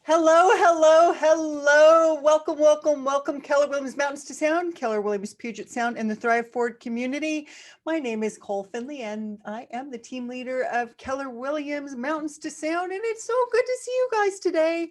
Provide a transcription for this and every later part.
Hello, hello, hello. Welcome, welcome, welcome, Keller Williams Mountains to Sound, Keller Williams Puget Sound, and the Thrive Forward community. My name is Cole Finley, and I am the team leader of Keller Williams Mountains to Sound. And it's so good to see you guys today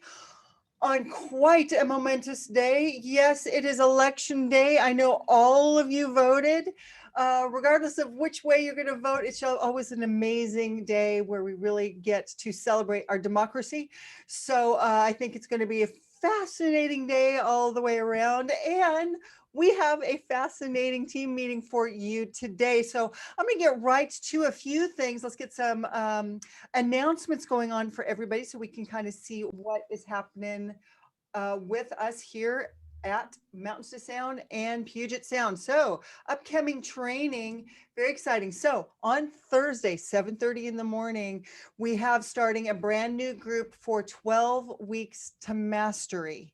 on quite a momentous day. Yes, it is election day. I know all of you voted. Regardless of which way you're going to vote, it's always an amazing day where we really get to celebrate our democracy. So I think it's going to be a fascinating day all the way around. And we have a fascinating team meeting for you today. So I'm going to get right to a few things. Let's get some announcements going on for everybody so we can kind of see what is happening with us here at Mountains to Sound and Puget Sound. So upcoming training, very exciting. So on Thursday, 7:30 in the morning, we have starting a brand new group for 12 weeks to mastery.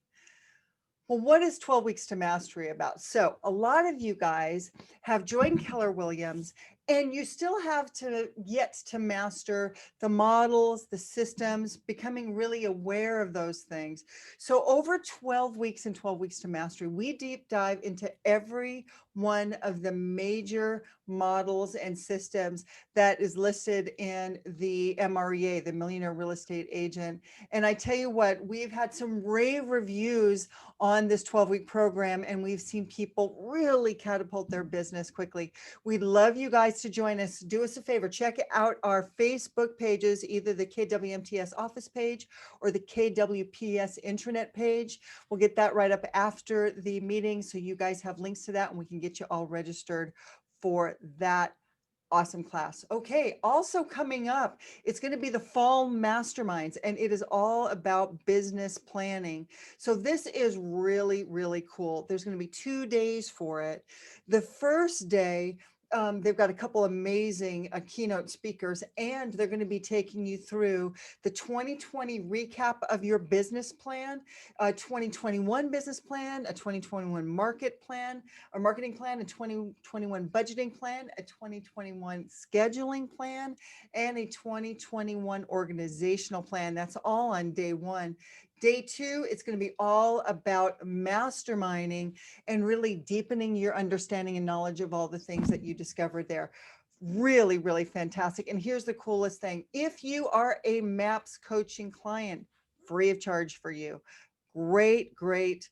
Well, what is 12 weeks to mastery about? So a lot of you guys have joined Keller Williams and you still have to yet to master the models, the systems, becoming really aware of those things. So over 12 weeks and 12 weeks to mastery, we deep dive into every one of the major models and systems that is listed in the MREA, the Millionaire Real Estate Agent. And I tell you what, we've had some rave reviews on this 12-week program, and we've seen people really catapult their business quickly. We'd love you guys to join us. Do us a favor, check out our Facebook pages, either the KWMTS office page or the KWPS intranet page. We'll get that right up after the meeting, so you guys have links to that and we can get you all registered for that awesome class. Okay, also coming up, it's going to be the fall masterminds, and it is all about business planning. So this is really, really cool. There's going to be 2 days for it. The first day, they've got a couple amazing keynote speakers, and they're going to be taking you through the 2020 recap of your business plan, a 2021 business plan, a 2021 marketing plan, a 2021 budgeting plan, a 2021 scheduling plan, and a 2021 organizational plan. That's all on day one. Day two, it's going to be all about masterminding and really deepening your understanding and knowledge of all the things that you discovered there. Really, really fantastic. And here's the coolest thing. If you are a MAPS coaching client, free of charge for you. Great, great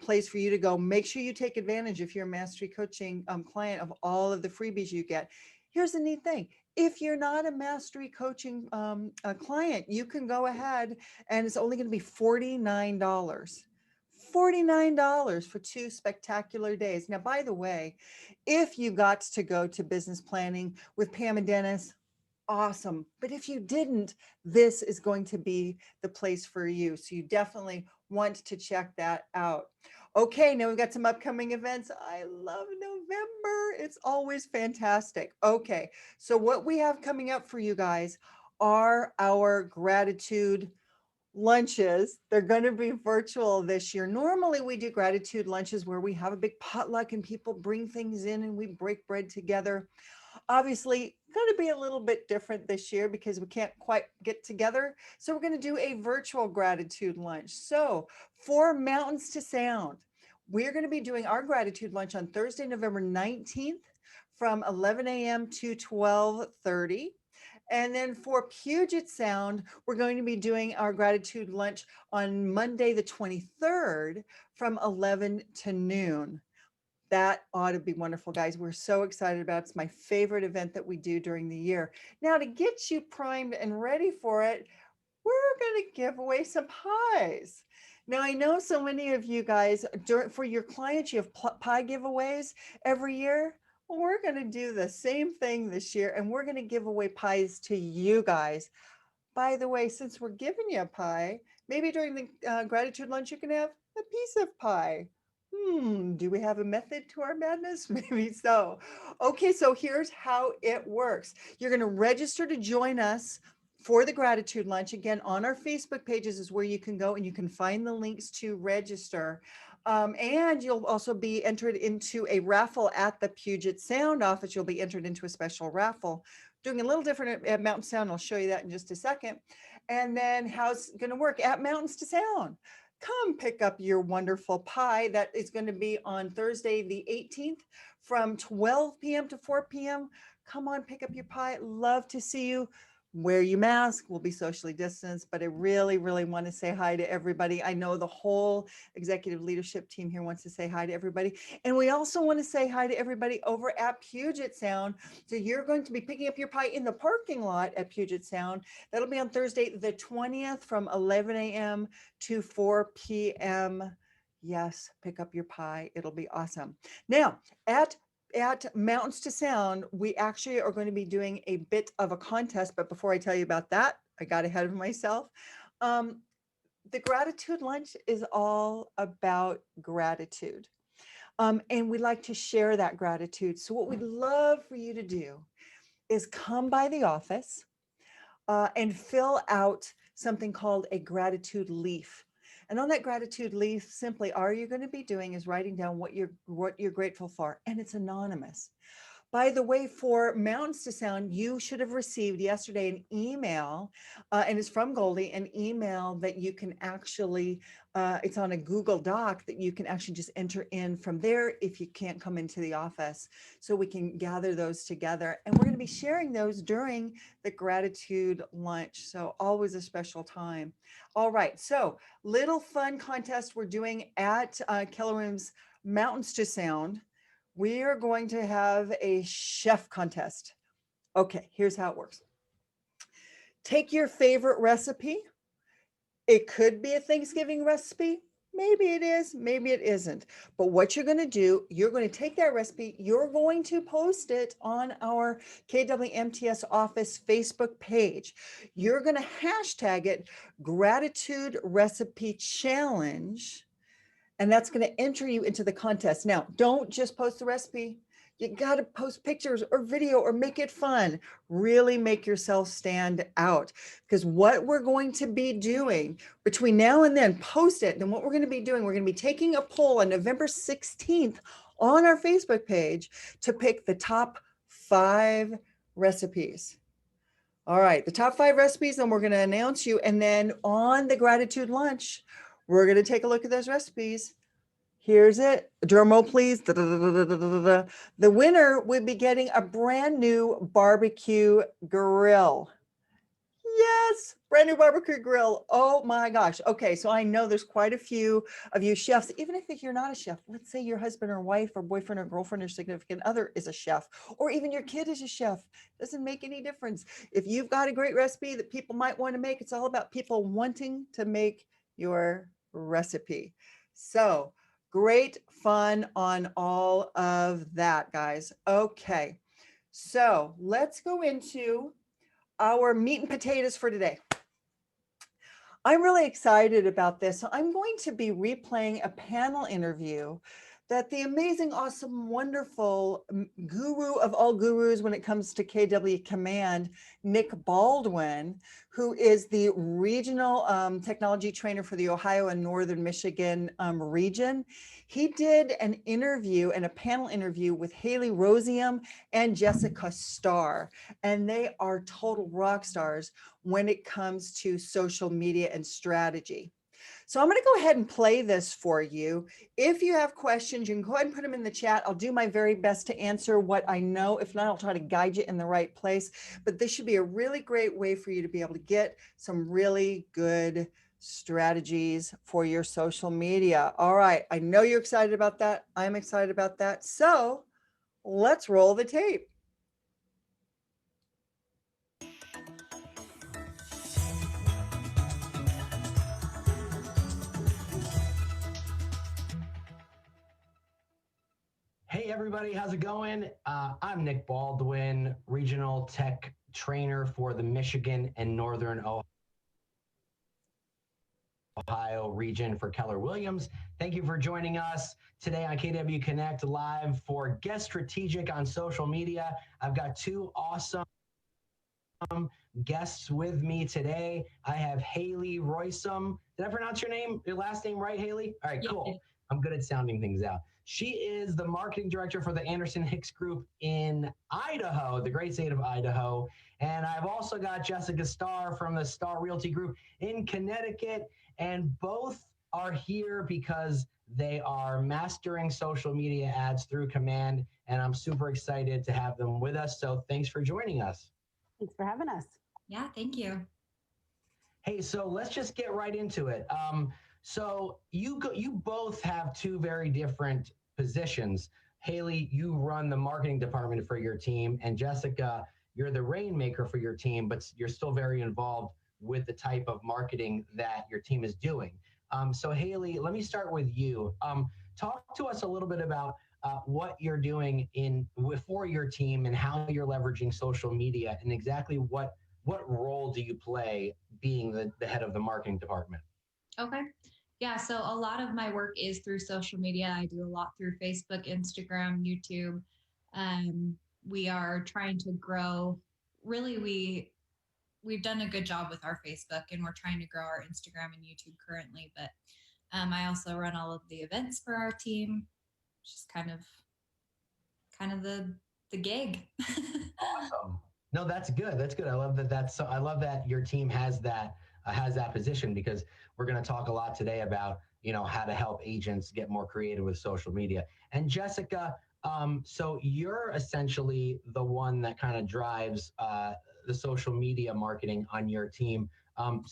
place for you to go. Make sure you take advantage, if you're a Mastery Coaching client, of all of the freebies you get. Here's the neat thing. If you're not a Mastery Coaching client, you can go ahead and it's only going to be $49. $49 for 2 spectacular days. Now, by the way, if you got to go to business planning with Pam and Dennis, awesome. But if you didn't, this is going to be the place for you. So you definitely want to check that out. Okay, now we've got some upcoming events. I love November. It's always fantastic. Okay, so what we have coming up for you guys are our gratitude lunches. They're going to be virtual this year. Normally we do gratitude lunches where we have a big potluck and people bring things in and we break bread together. Obviously going to be a little bit different this year because we can't quite get together. So we're going to do a virtual gratitude lunch. So for Mountains to Sound, we're going to be doing our gratitude lunch on Thursday, November 19th from 11 a.m. to 12:30. And then for Puget Sound, we're going to be doing our gratitude lunch on Monday, the 23rd from 11 to noon. That ought to be wonderful, guys. We're so excited about it. It's my favorite event that we do during the year. Now, to get you primed and ready for it, we're going to give away some pies. Now, I know so many of you guys, for your clients, you have pie giveaways every year. Well, we're going to do the same thing this year, and we're going to give away pies to you guys. By the way, since we're giving you a pie, maybe during the gratitude lunch, you can have a piece of pie. Do we have a method to our madness? Maybe so. Okay, so here's how it works. You're going to register to join us for the gratitude lunch. Again, on our Facebook pages is where you can go and you can find the links to register. And you'll also be entered into a raffle at the Puget Sound office. You'll be entered into a special raffle. Doing a little different at Mountain Sound. I'll show you that in just a second. And then how's it going to work at Mountains to Sound? Come pick up your wonderful pie. That is going to be on Thursday, the 18th from 12 p.m. to 4 p.m. Come on, pick up your pie. Love to see you. Wear your mask. We'll be socially distanced, but I really, really want to say hi to everybody. I know the whole executive leadership team here wants to say hi to everybody. And we also want to say hi to everybody over at Puget Sound. So you're going to be picking up your pie in the parking lot at Puget Sound. That'll be on Thursday, the 20th from 11 a.m. to 4 p.m. Yes, pick up your pie. It'll be awesome. Now, at Mountains to Sound, we actually are going to be doing a bit of a contest. But before I tell you about that, I got ahead of myself. The gratitude lunch is all about gratitude. And we like to share that gratitude. So what we'd love for you to do is come by the office and fill out something called a gratitude leaf. And on that gratitude leaf, simply all you're going to be doing is writing down what you're grateful for, and it's anonymous. By the way, for Mountains to Sound, you should have received yesterday an email, and it's from Goldie, an email that you can actually, it's on a Google Doc that you can actually just enter in from there if you can't come into the office. So we can gather those together. And we're going to be sharing those during the gratitude lunch. So always a special time. All right. So little fun contest we're doing at Keller Williams Mountains to Sound. We are going to have a chef contest. Okay, here's how it works. Take your favorite recipe. It could be a Thanksgiving recipe. Maybe it is, maybe it isn't. But what you're going to do, you're going to take that recipe, you're going to post it on our KWMTS office Facebook page. You're going to hashtag it Gratitude Recipe Challenge. And that's going to enter you into the contest. Now, don't just post the recipe. You got to post pictures or video or make it fun. Really make yourself stand out. Because what we're going to be doing between now and then, post it. Then what we're going to be doing, we're going to be taking a poll on November 16th on our Facebook page to pick the top 5 recipes. All right, the top 5 recipes, and we're going to announce you. And then on the gratitude lunch, we're going to take a look at those recipes. Here's it. Drum roll, please. The winner will be getting a brand new barbecue grill. Yes, brand new barbecue grill. Oh my gosh. Okay, so I know there's quite a few of you chefs, even if you're not a chef. Let's say your husband or wife or boyfriend or girlfriend or significant other is a chef, or even your kid is a chef. Doesn't make any difference. If you've got a great recipe that people might want to make, it's all about people wanting to make your recipe. So great fun on all of that, guys. Okay, so let's go into our meat and potatoes for today. I'm really excited about this. So I'm going to be replaying a panel interview that the amazing, awesome, wonderful guru of all gurus when it comes to KW Command, Nick Baldwin, who is the regional technology trainer for the Ohio and Northern Michigan region. He did an interview and a panel interview with Haley Rosium and Jessica Starr, and they are total rock stars when it comes to social media and strategy. So I'm going to go ahead and play this for you. If you have questions, you can go ahead and put them in the chat. I'll do my very best to answer what I know. If not, I'll try to guide you in the right place. But this should be a really great way for you to be able to get some really good strategies for your social media. All right. I know you're excited about that. I'm excited about that. So let's roll the tape. Hey everybody, how's it going? I'm Nick Baldwin, Regional Tech Trainer for the Michigan and Northern Ohio region for Keller Williams. Thank you for joining us today on KW Connect Live for Guest Strategic on social media. I've got 2 awesome guests with me today. I have Haley Roysum. Did I pronounce your last name right, Haley? All right, cool. I'm good at sounding things out. She is the marketing director for the Anderson Hicks Group in Idaho, the great state of Idaho. And I've also got Jessica Starr from the Starr Realty Group in Connecticut. And both are here because they are mastering social media ads through Command. And I'm super excited to have them with us. So thanks for joining us. Thanks for having us. Yeah, thank you. Hey, so let's just get right into it. So you both have two very different positions. Haley, you run the marketing department for your team, and Jessica, you're the rainmaker for your team, but you're still very involved with the type of marketing that your team is doing. So Haley, let me start with you. Talk to us a little bit about what you're doing for your team and how you're leveraging social media, and exactly what role do you play being the head of the marketing department? Okay. Yeah, so a lot of my work is through social media. I do a lot through Facebook, Instagram, YouTube. We are trying to grow. Really, we've done a good job with our Facebook, and we're trying to grow our Instagram and YouTube currently. But I also run all of the events for our team, which is kind of the gig. Awesome. No, that's good. That's good. I love that. I love that your team has that position, because we're going to talk a lot today about how to help agents get more creative with social media. And Jessica, so you're essentially the one that kind of drives the social media marketing on your team. You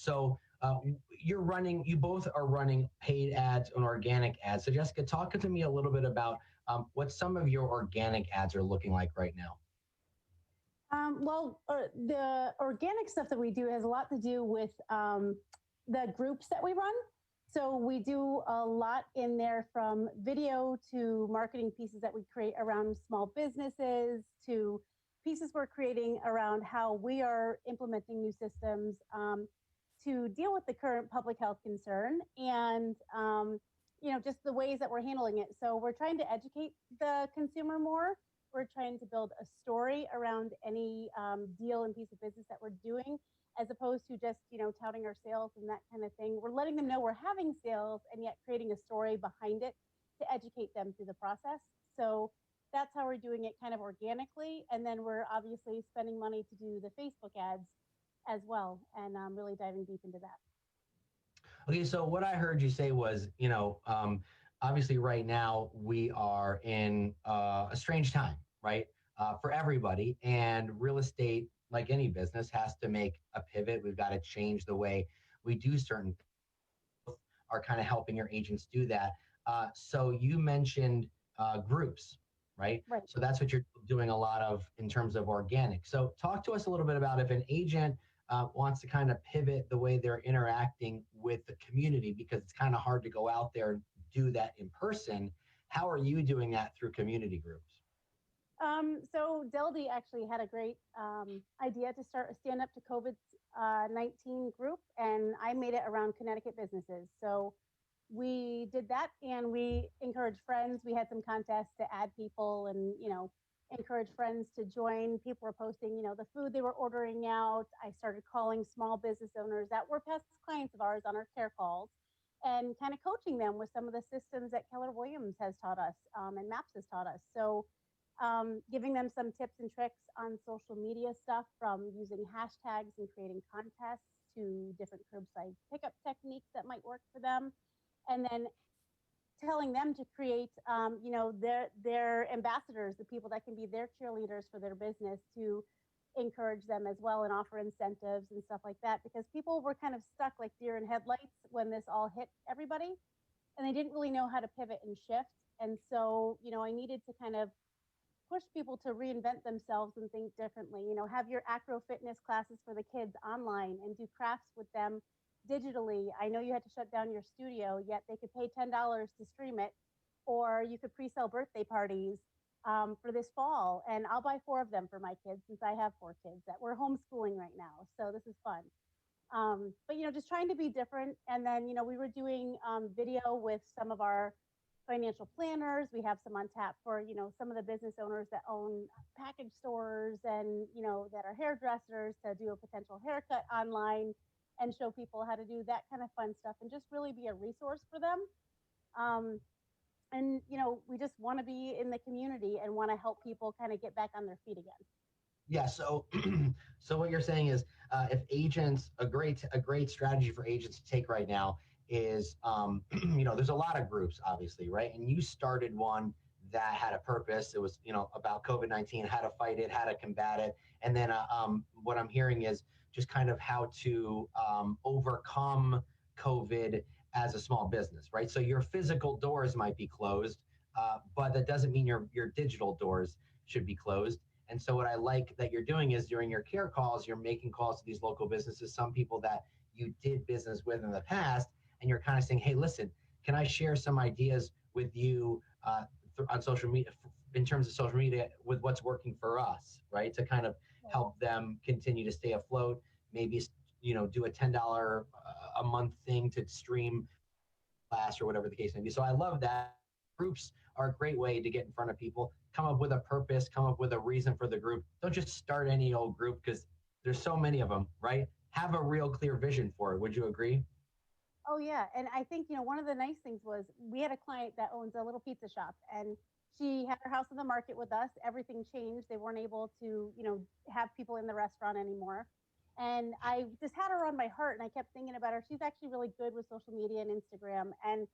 both are running paid ads and organic ads. So Jessica, talk to me a little bit about what some of your organic ads are looking like right now. The organic stuff that we do has a lot to do with the groups that we run. So we do a lot in there, from video to marketing pieces that we create around small businesses, to pieces we're creating around how we are implementing new systems to deal with the current public health concern, and just the ways that we're handling it. So we're trying to educate the consumer more. We're trying to build a story around any deal and piece of business that we're doing, as opposed to just, touting our sales and that kind of thing. We're letting them know we're having sales, and yet creating a story behind it to educate them through the process. So that's how we're doing it, kind of organically. And then we're obviously spending money to do the Facebook ads as well, and really diving deep into that. Okay, so what I heard you say was, obviously right now we are in a strange time, right? For everybody, and real estate, like any business, has to make a pivot. We've got to change the way we do certain things. Are kind of helping your agents do that. So you mentioned groups, right? Right. So that's what you're doing a lot of in terms of organic. So talk to us a little bit about, if an agent wants to kind of pivot the way they're interacting with the community, because it's kind of hard to go out there and do that in person. How are you doing that through community groups? So Deldy actually had a great idea to start a Stand Up to COVID-19 group, and I made it around Connecticut businesses. So we did that, and we encouraged friends. We had some contests to add people, and encourage friends to join. People were posting, the food they were ordering out. I started calling small business owners that were past clients of ours on our care calls, and kind of coaching them with some of the systems that Keller Williams has taught us, and MAPS has taught us. So giving them some tips and tricks on social media stuff, from using hashtags and creating contests to different curbside pickup techniques that might work for them. And then telling them to create, their ambassadors, the people that can be their cheerleaders for their business, to encourage them as well and offer incentives and stuff like that, because people were kind of stuck like deer in headlights when this all hit everybody, and they didn't really know how to pivot and shift. And so, I needed to kind of push people to reinvent themselves and think differently. Have your acro fitness classes for the kids online, and do crafts with them digitally. I know you had to shut down your studio, yet they could pay $10 to stream it, or you could pre-sell birthday parties for this fall. And I'll buy 4 of them for my kids, since I have 4 kids that we're homeschooling right now. So this is fun. But, just trying to be different. And then, we were doing video with some of our financial planners. We have some on tap for, some of the business owners that own package stores, and, that are hairdressers, to do a potential haircut online and show people how to do that kind of fun stuff, and just really be a resource for them. And, we just want to be in the community and want to help people kind of get back on their feet again. Yeah. So, so what you're saying is, if agents, a great strategy for agents to take right now is, there's a lot of groups, obviously, right? And you started one that had a purpose. It was, about COVID-19, how to fight it, how to combat it, and then what I'm hearing is just kind of how to overcome COVID as a small business, right? So your physical doors might be closed, but that doesn't mean your digital doors should be closed. And so what I like that you're doing is during your care calls, you're making calls to these local businesses, some people that you did business with in the past, and you're kind of saying, hey, listen, can I share some ideas with you on social media, in terms of social media, with what's working for us, right? To kind of help them continue to stay afloat, maybe, do a $10 a month thing to stream class or whatever the case may be. So I love that. Groups are a great way to get in front of people, come up with a purpose, come up with a reason for the group. Don't just start any old group because there's so many of them, right? Have a real clear vision for it. Would you agree? Oh yeah, and I think one of the nice things was we had a client that owns a little pizza shop, and she had her house on the market with us. Everything changed; they weren't able to have people in the restaurant anymore, and I just had her on my heart, and I kept thinking about her. She's actually really good with social media and Instagram, and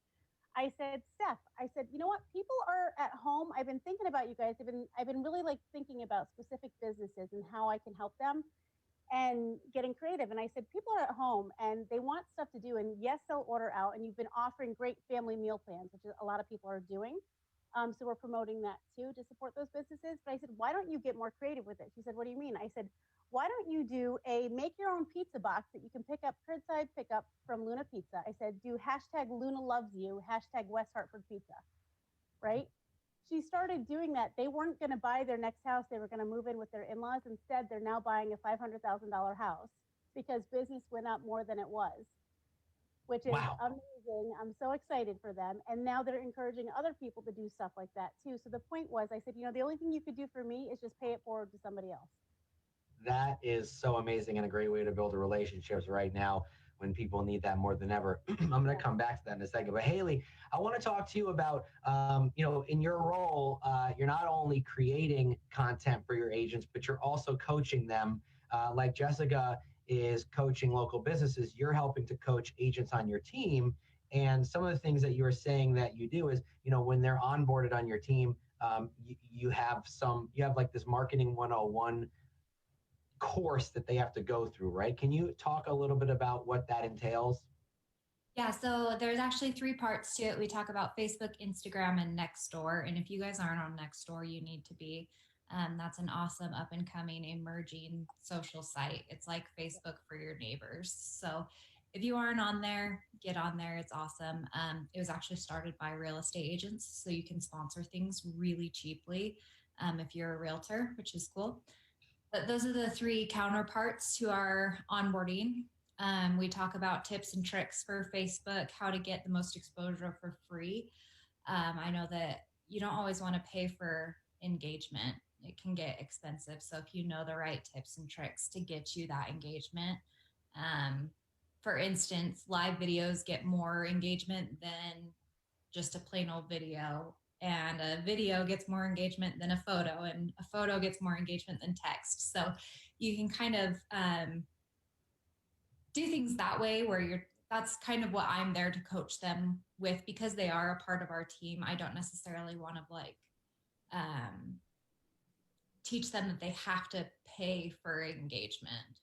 I said, Steph, I said, you know what? People are at home. I've been thinking about you guys. I've been really like thinking about specific businesses and how I can help them and getting creative. And I said, people are at home and they want stuff to do. And yes, they'll order out. And you've been offering great family meal plans, which a lot of people are doing. So we're promoting that too to support those businesses. But I said, why don't you get more creative with it? She said, what do you mean? I said, why don't you do a make your own pizza box that you can pick up curbside pickup from Luna Pizza? I said, do hashtag Luna loves you, hashtag West Hartford Pizza, right? She started doing that. They weren't going to buy their next house. They were going to move in with their in-laws. Instead, they're now buying a $500,000 house because business went up more than it was, which is Wow. amazing. I'm so excited for them. And now they're encouraging other people to do stuff like that too. So the point was, I said, the only thing you could do for me is just pay it forward to somebody else. That is so amazing and a great way to build relationships right now when people need that more than ever. I'm going to come back to that in a second. But Haley, I want to talk to you about, in your role, you're not only creating content for your agents, but you're also coaching them. Like Jessica is coaching local businesses, you're helping to coach agents on your team. And some of the things that you were saying that you do is, when they're onboarded on your team, you have like this marketing 101 course that they have to go through, right? Can you talk a little bit about what that entails? Yeah, so there's actually 3 parts to it. We talk about Facebook, Instagram, and Nextdoor. And if you guys aren't on Nextdoor, you need to be. That's an awesome up and coming emerging social site. It's like Facebook for your neighbors. So if you aren't on there, get on there. It's awesome. It was actually started by real estate agents, so you can sponsor things really cheaply if you're a realtor, which is cool. But those are the 3 counterparts to our onboarding. We talk about tips and tricks for Facebook, how to get the most exposure for free. I know that you don't always want to pay for engagement. It can get expensive. So if you know the right tips and tricks to get you that engagement, for instance, live videos get more engagement than just a plain old video. And a video gets more engagement than a photo, and a photo gets more engagement than text. So you can kind of do things that way where that's kind of what I'm there to coach them with, because they are a part of our team. I don't necessarily want to teach them that they have to pay for engagement.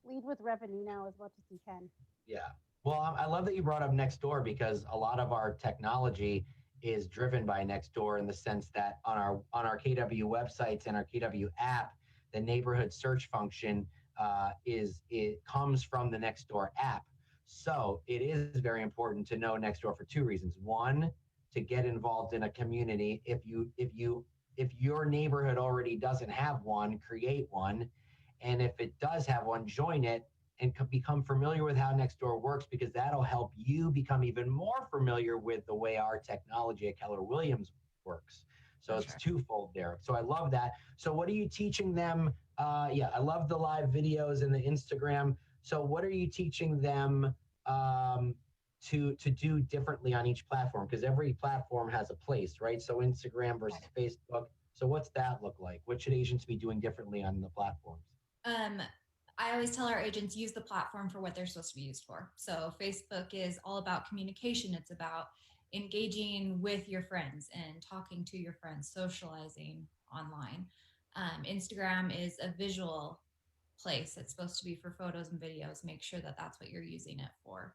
Lead with revenue now as much as you can. Yeah. Well, I love that you brought up Nextdoor, because a lot of our technology is driven by Nextdoor, in the sense that on our KW websites and our KW app, the neighborhood search function it comes from the Nextdoor app. So it is very important to know Nextdoor for 2 reasons. One, to get involved in a community. If your neighborhood already doesn't have one, create one. And if it does have one, join it and become familiar with how Nextdoor works, because that'll help you become even more familiar with the way our technology at Keller Williams works. So it's twofold there. So I love that. So what are you teaching them? I love the live videos and the Instagram. So what are you teaching them to do differently on each platform? Because every platform has a place, right? So Instagram versus Facebook. So what's that look like? What should agents be doing differently on the platforms? Um, I always tell our agents use the platform for what they're supposed to be used for. So Facebook is all about communication. It's about engaging with your friends and talking to your friends, socializing online. Instagram is a visual place. It's supposed to be for photos and videos. Make sure that that's what you're using it for.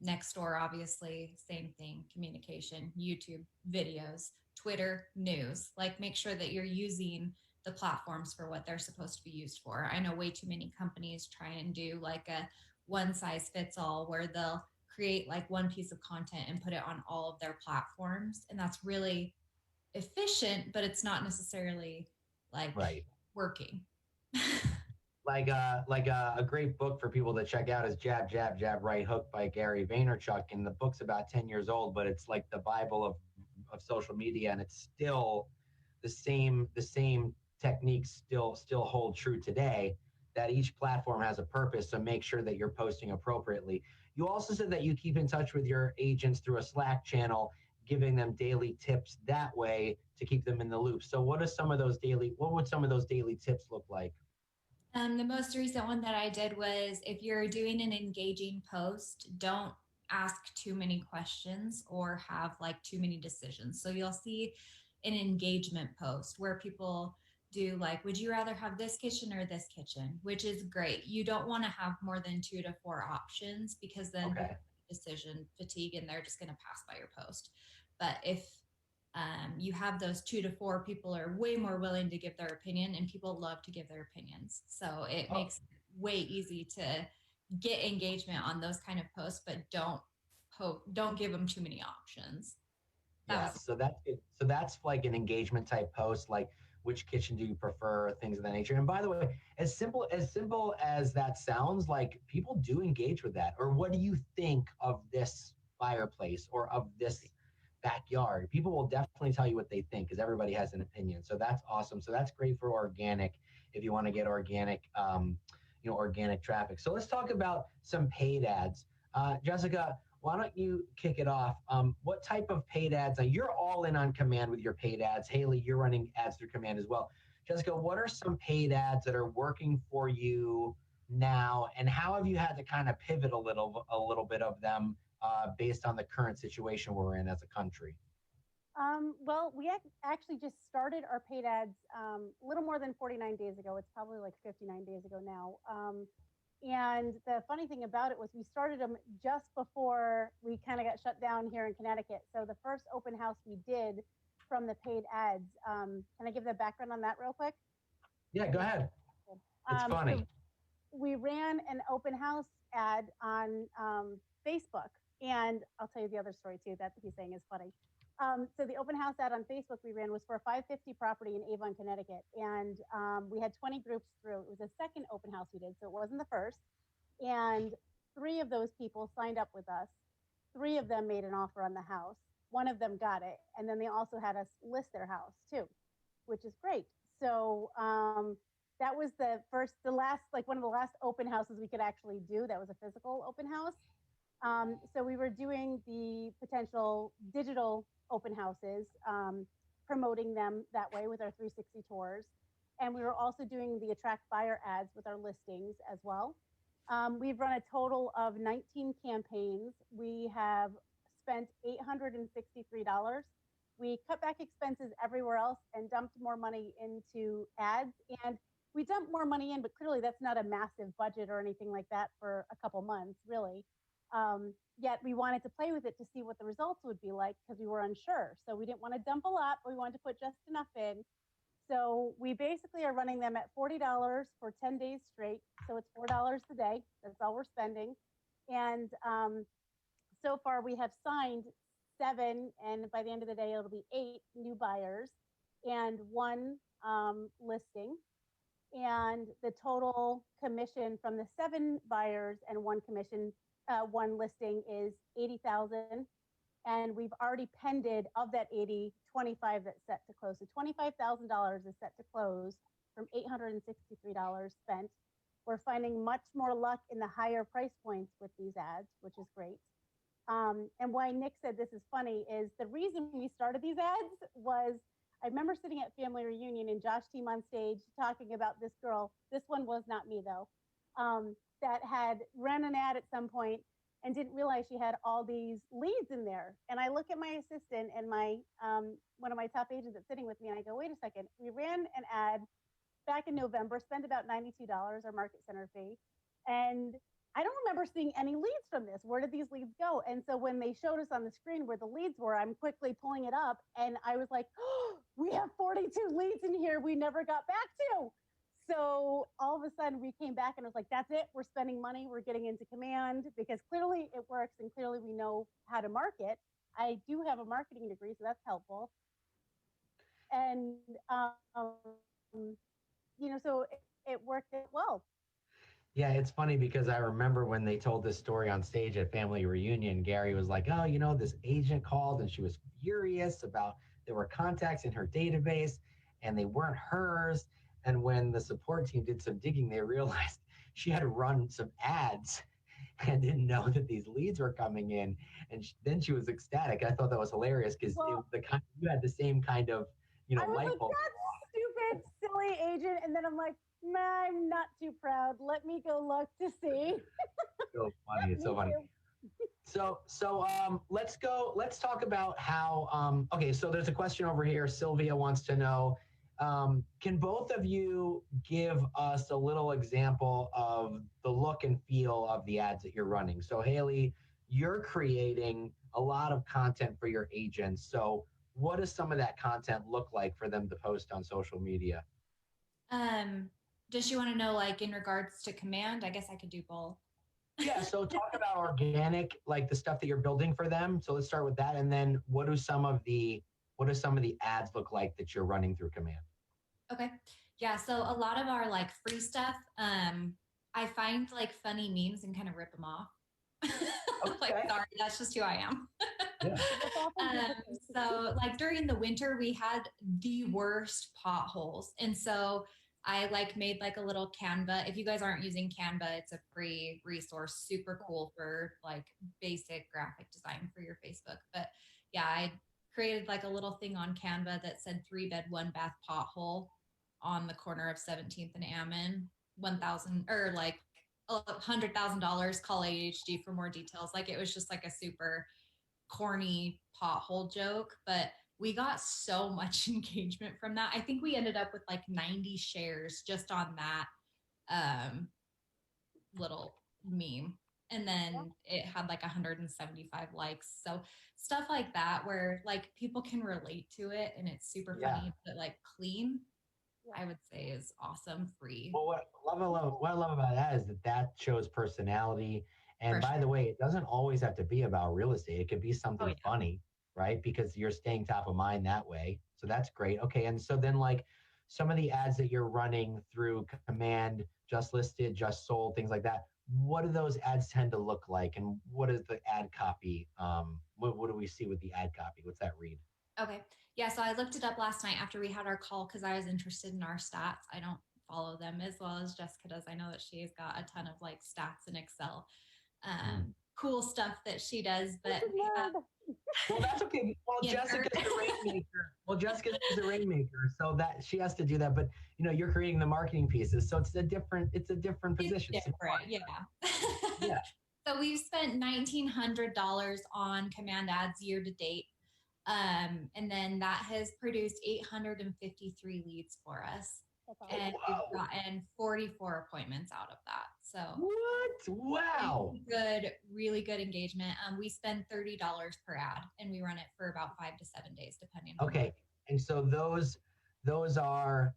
Nextdoor, obviously, same thing, communication, YouTube, videos, Twitter, news. Like, make sure that you're using the platforms for what they're supposed to be used for. I know way too many companies try and do like a one size fits all where they'll create like one piece of content and put it on all of their platforms. And that's really efficient, but it's not necessarily like Right. working. A great book for people to check out is Jab Jab Jab Right Hook by Gary Vaynerchuk, and the book's about 10 years old, but it's like the Bible of social media, and it's still the same techniques still hold true today, that each platform has a purpose, so make sure that you're posting appropriately. You also said that you keep in touch with your agents through a Slack channel, giving them daily tips that way to keep them in the loop. So what would some of those daily tips look like? The most recent one that I did was if you're doing an engaging post, don't ask too many questions or have like too many decisions. So you'll see an engagement post where people do like, would you rather have this kitchen or this kitchen? Which is great. You don't want to have more than 2 to 4 options because then Okay. people have decision fatigue and they're just going to pass by your post. But if you have those 2 to 4 people are way more willing to give their opinion, and people love to give their opinions. So it Oh, makes it way easy to get engagement on those kind of posts, but don't give them too many options. That yeah, was so that's it. So that's like an engagement type post, like which kitchen do you prefer, things of that nature. And by the way, as simple as that sounds, like people do engage with that. Or what do you think of this fireplace or of this backyard? People will definitely tell you what they think because everybody has an opinion. So that's awesome. So that's great for organic if you want to get organic traffic. So let's talk about some paid ads. Jessica, why don't you kick it off? What type of paid ads? Now you're all in on Command with your paid ads. Haley, you're running ads through Command as well. Jessica, what are some paid ads that are working for you now, and how have you had to kind of pivot a little bit of them based on the current situation we're in as a country? Well, we actually just started our paid ads a little more than 49 days ago. It's probably like 59 days ago now. And the funny thing about it was we started them just before we kind of got shut down here in Connecticut. So the first open house we did from the paid ads, can I give the background on that real quick? Yeah, go ahead. It's So funny. we ran an open house ad on Facebook. And I'll tell you the other story too that he's saying is funny. So the open house ad on Facebook we ran was for a 550 property in Avon, Connecticut. And we had 20 groups through. It was the second open house we did, so it wasn't the first. And 3 of those people signed up with us. 3 of them made an offer on the house. 1 of them got it. And then they also had us list their house too, which is great. So that was the last, like one of the last open houses we could actually do. That was a physical open house. So we were doing the potential digital open houses, promoting them that way with our 360 tours. And we were also doing the attract buyer ads with our listings as well. We've run a total of 19 campaigns. We have spent $863. We cut back expenses everywhere else and dumped more money into ads. And we dumped more money in, but clearly that's not a massive budget or anything like that for a couple months, really. Yet we wanted to play with it to see what the results would be like because we were unsure. So we didn't want to dump a lot, but we wanted to put just enough in. So we basically are running them at $40 for 10 days straight. So it's $4 a day. That's all we're spending. And so far we have signed 7, and by the end of the day, it'll be 8 new buyers and 1 listing. And the total commission from the 7 buyers and 1 commission, 1 listing is $80,000. And we've already pended of that 80, 25 that's set to close. So $25,000 is set to close from $863 spent. We're finding much more luck in the higher price points with these ads, which is great. And why Nick said this is funny is the reason we started these ads was I remember sitting at family reunion and Josh Team on stage talking about this girl. This one was not me though, that had run an ad at some point and didn't realize she had all these leads in there. And I look at my assistant and my one of my top agents that's sitting with me, and I go, wait a second, we ran an ad back in November, spent about $92, our market center fee, and I don't remember seeing any leads from this. Where did these leads go? And so when they showed us on the screen where the leads were, I'm quickly pulling it up and I was like, oh, we have 42 leads in here we never got back to. So all of a sudden we came back and it was like, that's it. We're spending money. We're getting into command because clearly it works and clearly we know how to market. I do have a marketing degree, so that's helpful. And, so it worked out well. Yeah, it's funny because I remember when they told this story on stage at family reunion, Gary was like, oh, this agent called and she was furious about there were contacts in her database and they weren't hers. And when the support team did some digging, they realized she had run some ads and didn't know that these leads were coming in. And then she was ecstatic. I thought that was hilarious because you had the same kind of, I was light like, bulb. that stupid, silly agent. And then I'm like, nah, I'm not too proud. Let me go look to see. So funny. It's so funny. So let's talk about how, okay, so there's a question over here. Sylvia wants to know, can both of you give us a little example of the look and feel of the ads that you're running? So Haley, you're creating a lot of content for your agents. So what does some of that content look like for them to post on social media? Does she want to know like in regards to command? I guess I could do both. Yeah, so talk about organic, like the stuff that you're building for them. So let's start with that. And then what do some of the ads look like that you're running through command? Okay. Yeah. So a lot of our like free stuff, I find like funny memes and kind of rip them off. Like, sorry, that's just who I am. Yeah. So like during the winter, we had the worst potholes. And so I like made like a little Canva. If you guys aren't using Canva, it's a free resource, super cool for like basic graphic design for your Facebook. But yeah, I created like a little thing on Canva that said 3-bed, 1-bath pothole on the corner of 17th and Ammon, 1,000 or like $100,000, call ADHD for more details. Like it was just like a super corny pothole joke, but we got so much engagement from that. I think we ended up with like 90 shares just on that little meme. And then it had like 175 likes. So stuff like that where like people can relate to it and it's super funny, but like clean, I would say is awesome, free. Well, what I love about that is that shows personality. And by the way, it doesn't always have to be about real estate. It could be something funny, right? Because you're staying top of mind that way. So that's great. Okay. And so then like some of the ads that you're running through command, just listed, just sold, things like that. What do those ads tend to look like? And what is the ad copy? What do we see with the ad copy? What's that read? Okay. Yeah. So I looked it up last night after we had our call because I was interested in our stats. I don't follow them as well as Jessica does. I know that she's got a ton of like stats in Excel. Cool stuff that she does, but well, that's okay. Well, Jessica's the rainmaker. So that she has to do that. But you're creating the marketing pieces, so it's a different position. It's different, yeah. So we've spent $1,900 on command ads year to date, and then that has produced 853 leads for us. And we've gotten 44 appointments out of that. So what? Wow. Really good engagement. We spend $30 per ad and we run it for about 5 to 7 days, depending on. Okay. And so those are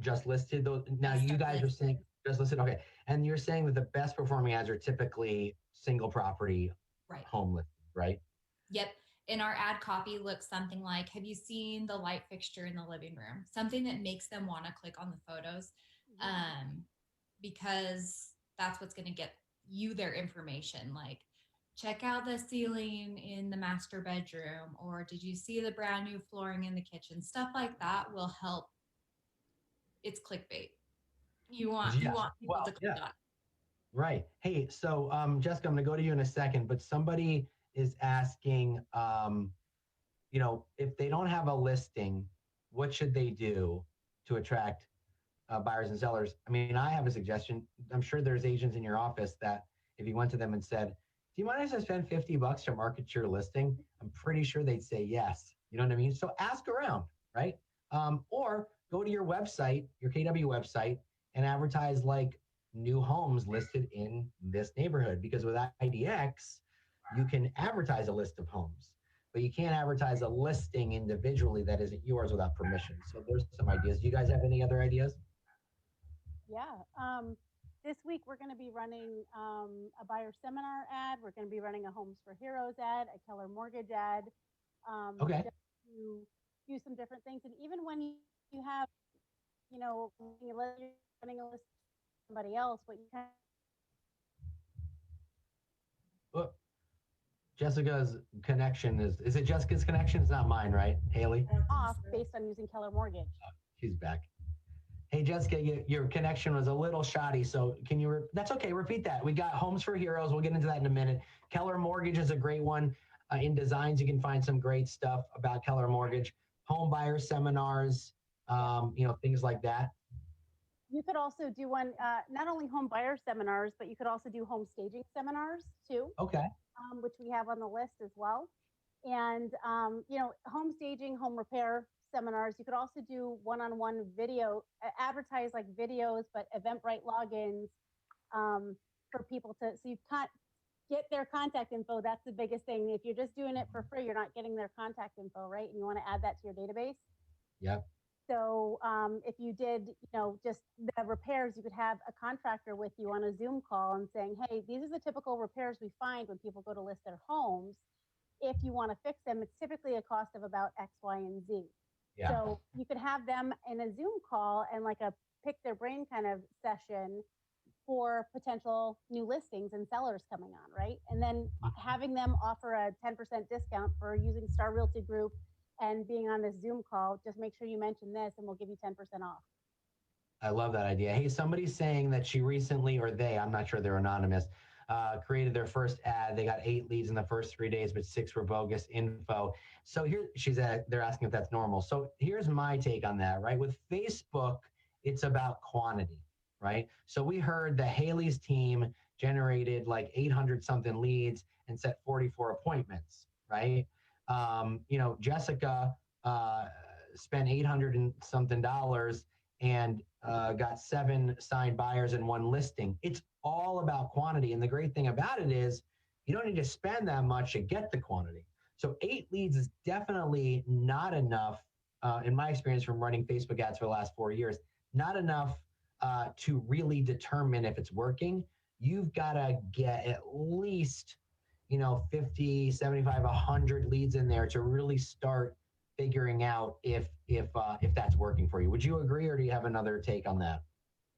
just listed. Now you guys are saying just listed. Okay. And you're saying that the best performing ads are typically single property home listings, right? Yep. And our ad copy looks something like, have you seen the light fixture in the living room? Something that makes them want to click on the photos, because that's what's going to get you their information. Like, check out the ceiling in the master bedroom, or did you see the brand new flooring in the kitchen? Stuff like that will help. It's clickbait. you want Yeah. people to click on. Right. Hey, so Jessica, I'm going to go to you in a second, but somebody is asking, if they don't have a listing, what should they do to attract buyers and sellers? I mean, I have a suggestion. I'm sure there's agents in your office that if you went to them and said, do you mind if I spend $50 to market your listing? I'm pretty sure they'd say yes. You know what I mean? So ask around, right? Or go to your website, your KW website, and advertise like new homes listed in this neighborhood. Because with IDX, you can advertise a list of homes, but you can't advertise a listing individually that isn't yours without permission. So there's some ideas. Do you guys have any other ideas? Yeah. This week we're going to be running a buyer seminar ad. We're going to be running a Homes for Heroes ad, a Keller Mortgage ad. Okay. Just to do some different things. And even when you have, you're running a list of somebody else, what you kind Well, Jessica's connection is it Jessica's connection? It's not mine, right? Haley? of off based on using Keller Mortgage. She's back. Hey, Jessica, your connection was a little shoddy. So can you, that's okay. Repeat that. We got Homes for Heroes. We'll get into that in a minute. Keller Mortgage is a great one. In designs, you can find some great stuff about Keller Mortgage, home buyer seminars, things like that. You could also do one, not only home buyer seminars, but you could also do home staging seminars too. Okay. Which we have on the list as well. And, home staging, home repair seminars. You could also do one-on-one video, advertise like videos, but Eventbrite logins for people so you can't get their contact info. That's the biggest thing. If you're just doing it for free, you're not getting their contact info, right? And you want to add that to your database. Yep. So if you did, just the repairs, you could have a contractor with you on a Zoom call and saying, hey, these are the typical repairs we find when people go to list their homes. If you want to fix them, it's typically a cost of about X, Y, and Z. Yeah. So you could have them in a Zoom call and like a pick their brain kind of session for potential new listings and sellers coming on, right? And then having them offer a 10% discount for using Star Realty Group and being on this Zoom call. Just make sure you mention this and we'll give you 10% off. I love that idea. Hey, somebody's saying that she recently, or they, I'm not sure, they're anonymous, created their first ad. They got 8 leads in the first 3 days, but 6 were bogus info. So here they're asking if that's normal. So here's my take on that, right? With Facebook, it's about quantity, right? So we heard that Haley's team generated like 800 something leads and set 44 appointments, right? Jessica spent 800 and something dollars and got 7 signed buyers and 1 listing. It's all about quantity. And the great thing about it is you don't need to spend that much to get the quantity. So 8 leads is definitely not enough, in my experience from running Facebook ads for the last 4 years, not enough to really determine if it's working. You've got to get at least 50, 75, 100 leads in there to really start figuring out if that's working for you. Would you agree, or do you have another take on that?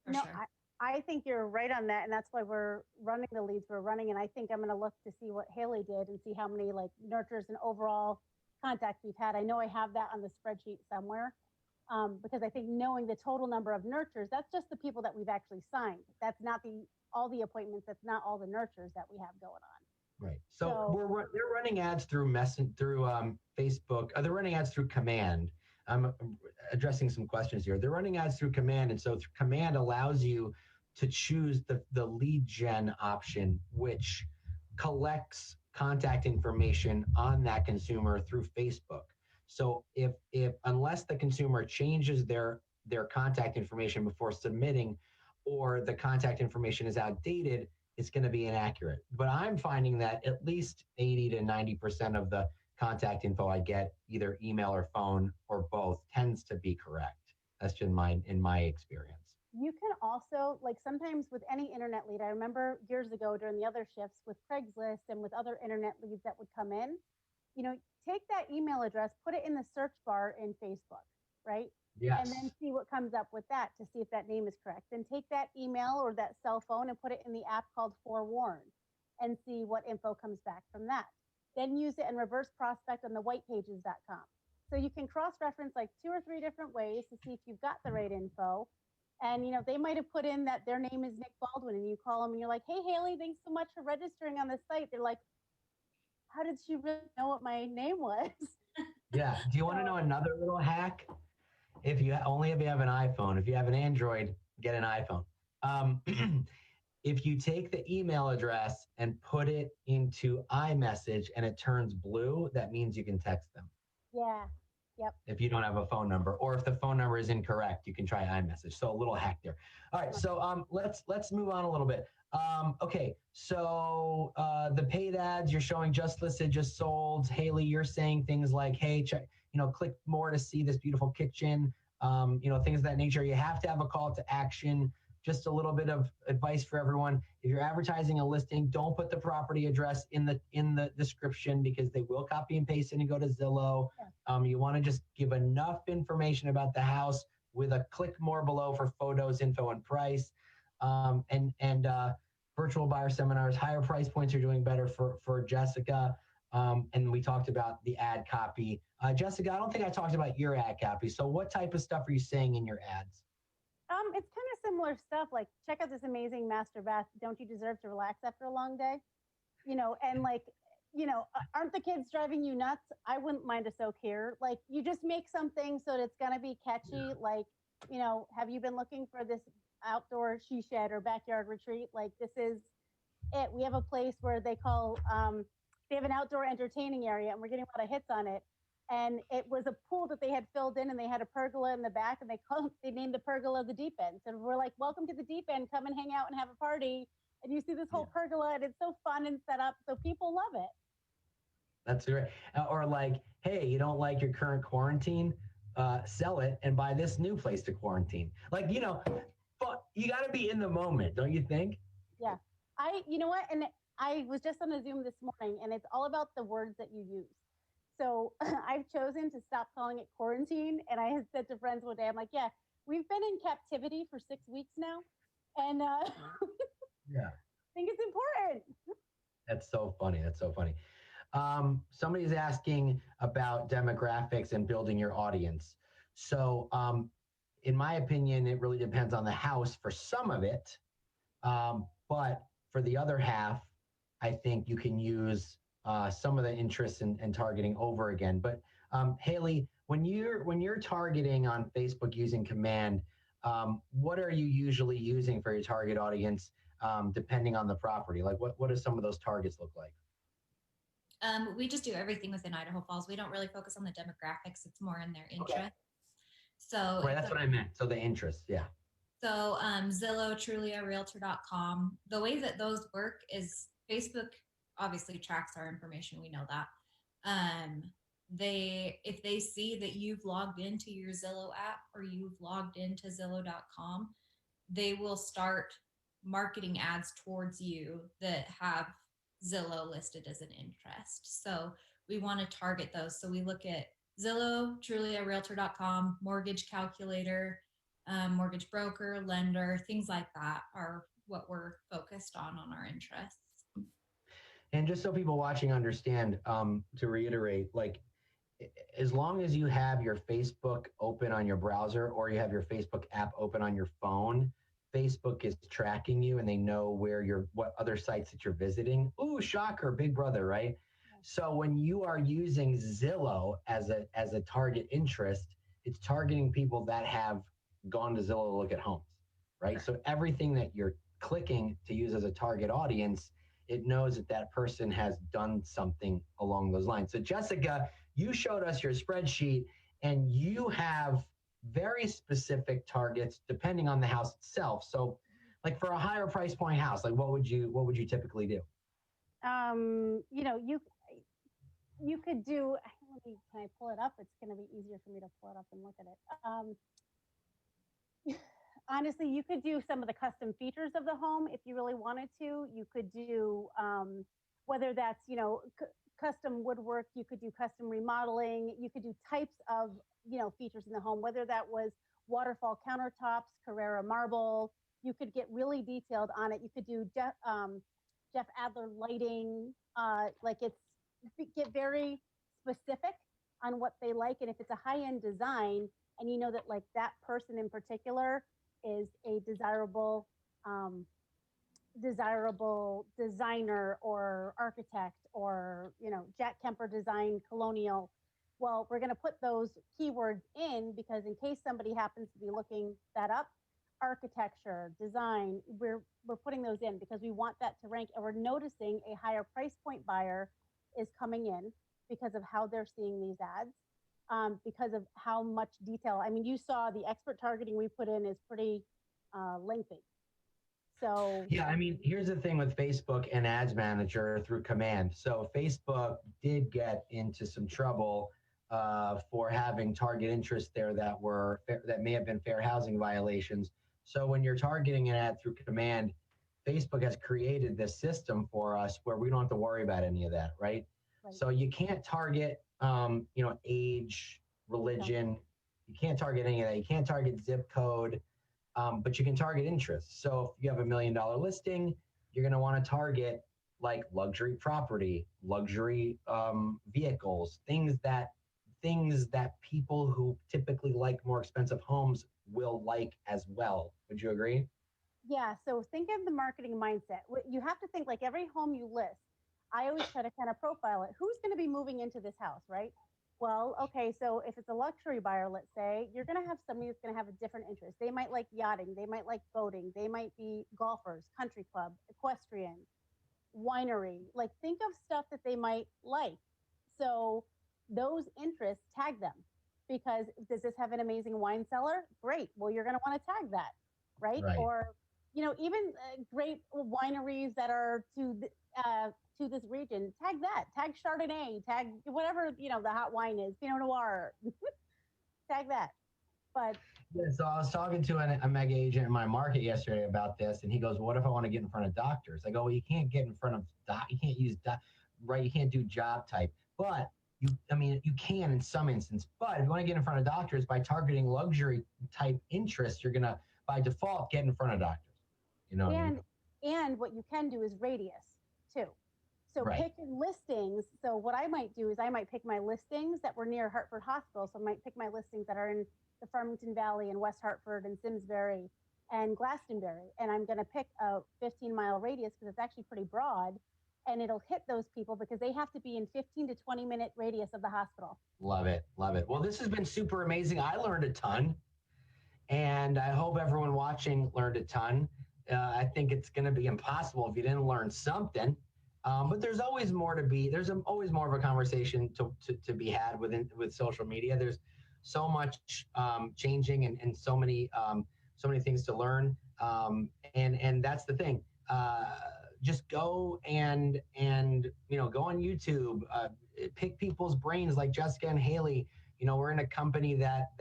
No, sure. I think you're right on that, and that's why we're running the leads we're running. And I think I'm going to look to see what Haley did and see how many like nurtures and overall contacts we've had. I know I have that on the spreadsheet somewhere, because I think knowing the total number of nurtures, that's just the people that we've actually signed. That's not all the appointments. That's not all the nurtures that we have going on. Right. So they're running ads through Facebook. They're running ads through Command. I'm addressing some questions here. They're running ads through Command, and so Command allows you to choose the lead gen option, which collects contact information on that consumer through Facebook. So if unless the consumer changes their contact information before submitting, or the contact information is outdated, it's going to be inaccurate. But I'm finding that at least 80 to 90% of the contact info I get, either email or phone or both, tends to be correct. That's just in my experience. You can also, like sometimes with any internet lead, I remember years ago during the other shifts with Craigslist and with other internet leads that would come in, take that email address, put it in the search bar in Facebook, right? Yes. And then see what comes up with that to see if that name is correct. Then take that email or that cell phone and put it in the app called Forewarn and see what info comes back from that. Then use it and reverse prospect on the whitepages.com. So you can cross-reference like 2 or 3 different ways to see if you've got the right info. And, they might have put in that their name is Nick Baldwin, and you call them and you're like, hey, Haley, thanks so much for registering on the site. They're like, how did she really know what my name was? Yeah. Do you want to know another little hack? If you only if you have an iPhone. If you have an Android, get an iPhone. If you take the email address and put it into iMessage and it turns blue, that means you can text them. Yeah. Yep. If you don't have a phone number, or if the phone number is incorrect, you can try iMessage. So a little hack there. All right, so let's move on a little bit. Okay, so the paid ads you're showing just listed, just sold. Haley, you're saying things like, hey, check, click more to see this beautiful kitchen. Things of that nature. You have to have a call to action. Just a little bit of advice for everyone. If you're advertising a listing, don't put the property address in the description, because they will copy and paste it and go to Zillow. You want to just give enough information about the house with a click more below for photos, info, and price. And virtual buyer seminars, higher price points are doing better for Jessica. And we talked about the ad copy. Jessica, I don't think I talked about your ad copy. So what type of stuff are you saying in your ads? It's kind of similar stuff, like, check out this amazing master bath. Don't you deserve to relax after a long day? And like, aren't the kids driving you nuts? I wouldn't mind a soak here. Like, you just make something so that it's going to be catchy. Yeah. Like, have you been looking for this outdoor she shed or backyard retreat? Like, this is it. We have a place where they have an outdoor entertaining area, and we're getting a lot of hits on it. And it was a pool that they had filled in, and they had a pergola in the back, and they named the pergola the Deep End. So we're like, welcome to the Deep End. Come and hang out and have a party. And you see this whole pergola, and it's so fun and set up. So people love it. That's great. Or like, hey, you don't like your current quarantine? Sell it and buy this new place to quarantine. Like, but you got to be in the moment, don't you think? Yeah. You know what? And I was just on a Zoom this morning, and it's all about the words that you use. So I've chosen to stop calling it quarantine. And I had said to friends one day, I'm like, yeah, we've been in captivity for 6 weeks now. And yeah, I think it's important. That's so funny. That's so funny. Somebody's asking about demographics and building your audience. So in my opinion, it really depends on the house for some of it. But for the other half, I think you can use some of the interests and targeting over again. But Haley, when you're targeting on Facebook using command, what are you usually using for your target audience, depending on the property? Like what do some of those targets look like? We just do everything within Idaho Falls. We don't really focus on the demographics. It's more in their interest. Okay. So right, that's what I meant. So the interest, yeah. So Zillow, TruliaRealtor.com. The way that those work is Facebook obviously tracks our information. We know that. If they see that you've logged into your Zillow app or you've logged into Zillow.com, they will start marketing ads towards you that have Zillow listed as an interest. So we want to target those. So we look at Zillow, TruliaRealtor.com, mortgage calculator, mortgage broker, lender, things like that are what we're focused on our interests. And just so people watching understand, to reiterate, like, as long as you have your Facebook open on your browser or you have your Facebook app open on your phone, Facebook is tracking you and they know what other sites that you're visiting. Ooh, shocker, big brother, right? So when you are using Zillow as a target interest, it's targeting people that have gone to Zillow to look at homes, right? So everything that you're clicking to use as a target audience, it knows that person has done something along those lines. So Jessica, you showed us your spreadsheet and you have very specific targets depending on the house itself. So like for a higher price point house, like what would you typically do? You could do, can I pull it up? It's going to be easier for me to pull it up and look at it. Honestly, you could do some of the custom features of the home if you really wanted to. You could do, whether that's, custom woodwork, you could do custom remodeling, you could do types of, features in the home, whether that was waterfall countertops, Carrara marble, you could get really detailed on it. You could do Jeff Adler lighting, get very specific on what they like. And if it's a high-end design and you know that like that person in particular is a desirable designer or architect, or Jack Kemper design colonial. Well, we're going to put those keywords in because in case somebody happens to be looking that up, architecture, design, we're putting those in because we want that to rank, and we're noticing a higher price point buyer is coming in because of how they're seeing these ads, because of how much detail. I mean, you saw the expert targeting we put in is pretty lengthy. So Yeah, I mean, here's the thing with Facebook and Ads Manager through Command. So Facebook did get into some trouble for having target interests there that may have been fair housing violations. So when you're targeting an ad through Command, Facebook has created this system for us where we don't have to worry about any of that, right? Right. So you can't target, age, religion. You can't target any of that. You can't target zip code. But you can target interests. So if you have $1 million listing, you're going to want to target like luxury property, luxury vehicles, things that people who typically like more expensive homes will like as well. Would you agree? yeah, so think of the marketing mindset. You have to think like every home you list, I always try to kind of profile it. Who's going to be moving into this house, right? Well, okay, so if it's a luxury buyer, let's say, you're going to have somebody that's going to have a different interest. They might like yachting, they might like boating, they might be golfers, country club, equestrian, winery. Like think of stuff that they might like. So those interests, tag them, because does this have an amazing wine cellar? Great. Well, you're going to want to tag that, right? Right. Or even great wineries that are to this region, tag that, tag Chardonnay, tag whatever the hot wine is, Pinot Noir, tag that. But Yeah, so I was talking to a mega agent in my market yesterday about this, and he goes, "What if I want to get in front of doctors?" I go, "Well, you can't get in front of you can't use right. You can't do job type, but you can in some instance. But if you want to get in front of doctors by targeting luxury type interests, you're gonna by default get in front of doctors. You know what I mean? and what you can do is radius too. So Right. pick listings. So what I might do is I might pick my listings that were near Hartford Hospital. So I might pick my listings that are in the Farmington Valley and West Hartford and Simsbury and Glastonbury. And I'm going to pick a 15-mile radius because it's actually pretty broad. And it'll hit those people because they have to be in 15 to 20-minute radius of the hospital. Love it. Love it. Well, this has been super amazing. I learned a ton, and I hope everyone watching learned a ton. I think it's going to be impossible if you didn't learn something. But there's always more to be. There's always more of a conversation to be had with social media. There's so much changing and so many things to learn. And that's the thing. Just go and go on YouTube. Pick people's brains like Jessica and Haley. We're in a company that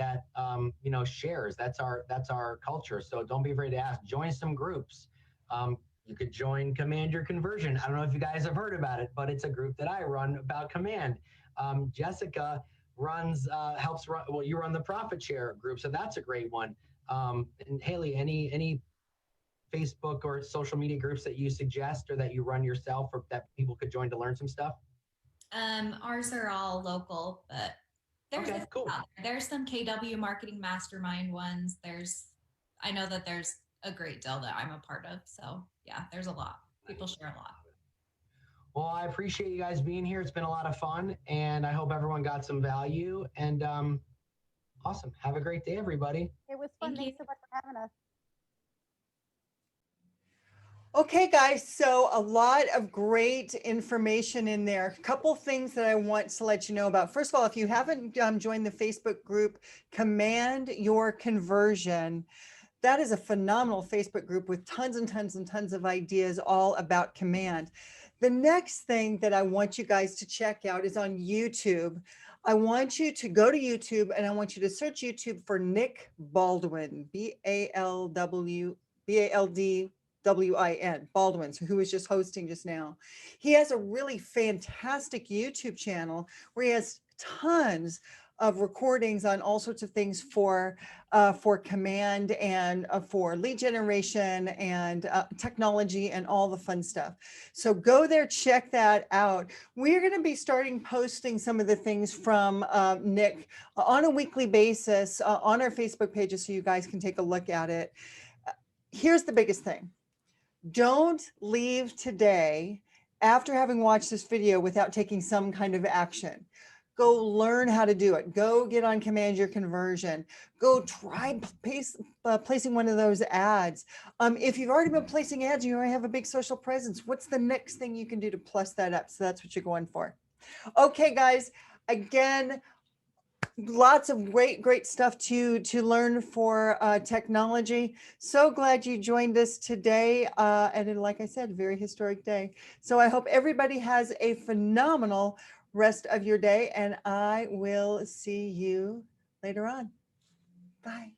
shares. That's our culture. So don't be afraid to ask. Join some groups. You could join Command Your Conversion. I don't know if you guys have heard about it, but it's a group that I run about Command. Jessica helps run. Well, you run the Profit Share group, so that's a great one. And Haley, any Facebook or social media groups that you suggest or that you run yourself or that people could join to learn some stuff? Ours are all local, but there's Okay, cool. There's some KW Marketing Mastermind ones. I know that there's a great deal that I'm a part of. So yeah, there's a lot. People share a lot. Well, I appreciate you guys being here. It's been a lot of fun, and I hope everyone got some value. And awesome. Have a great day, everybody. It was fun. Thank Thanks so much for having us. Okay, guys, so a lot of great information in there. A couple things that I want to let you know about. First of all, if you haven't joined the Facebook group, Command Your Conversion, that is a phenomenal Facebook group with tons and tons and tons of ideas all about Command. The next thing that I want you guys to check out is on YouTube. I want you to go to YouTube and I want you to search YouTube for Nick Baldwin, Baldwin, Baldwin, who was just hosting just now. He has a really fantastic YouTube channel where he has tons of recordings on all sorts of things for command and for lead generation and technology and all the fun stuff. So go there, check that out. We're going to be starting posting some of the things from Nick on a weekly basis on our Facebook pages so you guys can take a look at it. Here's the biggest thing. Don't leave today after having watched this video without taking some kind of action. Go learn how to do it. Go get on Command Your Conversion. Go try placing one of those ads. If you've already been placing ads, you already have a big social presence. What's the next thing you can do to plus that up? So that's what you're going for. Okay, guys, again, lots of great stuff to learn for technology. So glad you joined us today. And like I said, very historic day. So I hope everybody has a phenomenal rest of your day, and I will see you later on. Bye.